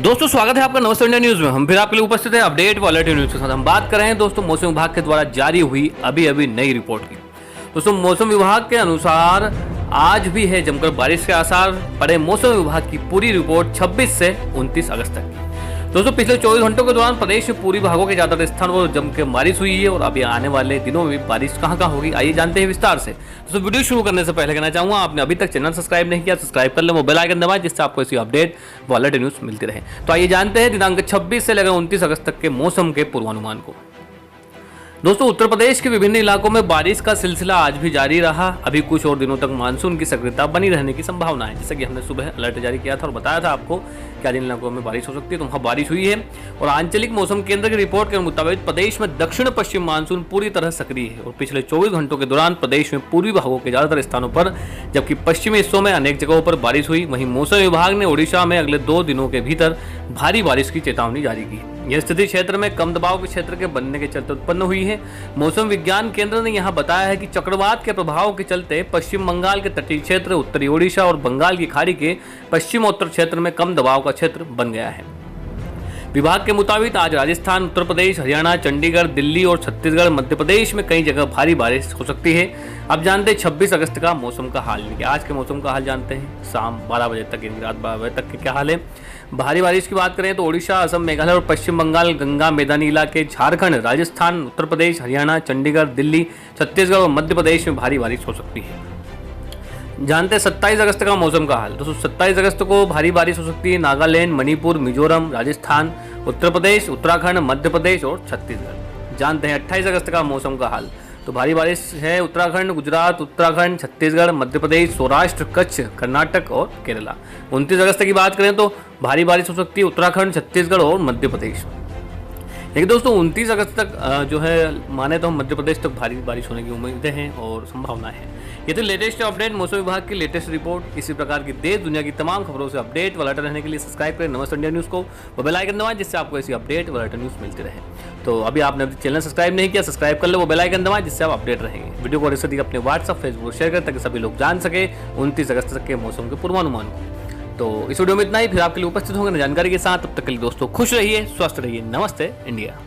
दोस्तों स्वागत है आपका नमस्ते इंडिया न्यूज में। हम फिर आपके लिए उपस्थित हैं अपडेट वॉलेटिव न्यूज के साथ। हम बात कर रहे हैं दोस्तों मौसम विभाग के द्वारा जारी हुई अभी नई रिपोर्ट की। दोस्तों मौसम विभाग के अनुसार आज भी है जमकर बारिश के आसार। पड़े मौसम विभाग की पूरी रिपोर्ट 26 से 29 अगस्त तक की। दोस्तों पिछले 24 घंटों के दौरान प्रदेश में पूरी भागों के ज्यादातर स्थानों पर जमकर बारिश हुई है और अभी आने वाले दिनों में भी बारिश कहां होगी आइए जानते हैं विस्तार से। दोस्तों वीडियो शुरू करने से पहले कहना चाहूंगा, आपने अभी तक चैनल सब्सक्राइब नहीं किया सब्सक्राइब कर ले, मोबाइल आइकन दबाएं जिससे आपको ऐसी अपडेट वॉलेटिव न्यूज मिलती रहे। तो आइए जानते हैं दिनांक 26 से लेकर 29 अगस्त तक के मौसम के पूर्वानुमान को। दोस्तों उत्तर प्रदेश के विभिन्न इलाकों में बारिश का सिलसिला आज भी जारी रहा। अभी कुछ और दिनों तक मानसून की सक्रियता बनी रहने की संभावना है। जैसे कि हमने सुबह अलर्ट जारी किया था और बताया था आपको क्या जिन इलाकों में बारिश हो सकती है, तो वहाँ बारिश हुई है। और आंचलिक मौसम केंद्र की रिपोर्ट के मुताबिक प्रदेश में दक्षिण पश्चिम मानसून पूरी तरह सक्रिय है और पिछले 24 घंटों के दौरान प्रदेश में पूर्वी भागों के ज्यादातर स्थानों पर जबकि पश्चिमी हिस्सों में अनेक जगहों पर बारिश हुई। वहीं मौसम विभाग ने ओडिशा में अगले 2 दिनों के भीतर भारी बारिश की चेतावनी जारी की। यह स्थिति क्षेत्र में कम दबाव के क्षेत्र के बनने के चलते उत्पन्न हुई है। मौसम विज्ञान केंद्र ने यहां बताया है कि चक्रवात के प्रभाव के चलते पश्चिम बंगाल के तटीय क्षेत्र, उत्तरी ओडिशा और बंगाल की खाड़ी के पश्चिमोत्तर क्षेत्र में कम दबाव का क्षेत्र बन गया है। विभाग के मुताबिक आज राजस्थान, उत्तर प्रदेश, हरियाणा, चंडीगढ़, दिल्ली और छत्तीसगढ़, मध्य प्रदेश में कई जगह भारी बारिश हो सकती है। अब जानते हैं 26 अगस्त का मौसम का हाल। आज के मौसम का हाल जानते हैं। शाम 12 बजे तक यानी रात 12 बजे तक के क्या हाल है। भारी बारिश की बात करें तो ओडिशा, असम, मेघालय और पश्चिम बंगाल, गंगा मैदानी इलाके, झारखंड, राजस्थान, उत्तर प्रदेश, हरियाणा, चंडीगढ़, दिल्ली, छत्तीसगढ़ और मध्य प्रदेश में भारी बारिश हो सकती है। जानते हैं 27 अगस्त का मौसम का हाल। दोस्तों 27 अगस्त को भारी बारिश हो सकती है नागालैंड, मणिपुर, मिजोरम, राजस्थान, उत्तर प्रदेश, उत्तराखंड, मध्य प्रदेश और छत्तीसगढ़। जानते हैं 28 अगस्त का मौसम का हाल। तो भारी बारिश है उत्तराखंड, गुजरात, उत्तराखंड, छत्तीसगढ़, मध्य प्रदेश, सौराष्ट्र, कच्छ, कर्नाटक और केरला। 29 अगस्त की बात करें तो भारी बारिश हो सकती है उत्तराखंड, छत्तीसगढ़ और मध्य प्रदेश। लेकिन दोस्तों 29 अगस्त तक जो है माने तो हम मध्य प्रदेश तक भारी बारिश होने की उम्मीदें हैं और संभावना है। ये तो लेटेस्ट अपडेट मौसम विभाग की लेटेस्ट रिपोर्ट। इसी प्रकार की देश दुनिया की तमाम खबरों से अपडेट वॉलेटिव रहने के लिए सब्सक्राइब करें नमस्ते इंडिया न्यूज़ को, बेल आइकन दबाएं जिससे आपको ऐसी अपडेट वॉलेटिव न्यूज़ मिलती रहे। तो अभी आपने चैनल सब्सक्राइब नहीं किया सब्सक्राइब कर लो, वो बेल आइकन दबाएं जिससे आप अपडेट रहेंगे। वीडियो को अधिक अपने व्हाट्सएप, फेसबुक शेयर करें ताकि सभी लोग जान सके 29 अगस्त तक के मौसम के पूर्वानुमान को। तो इस वीडियो में इतना ही, फिर आपके लिए उपस्थित होंगे जानकारी के साथ। तब तक के लिए दोस्तों खुश रहिए, स्वस्थ रहिए। नमस्ते इंडिया।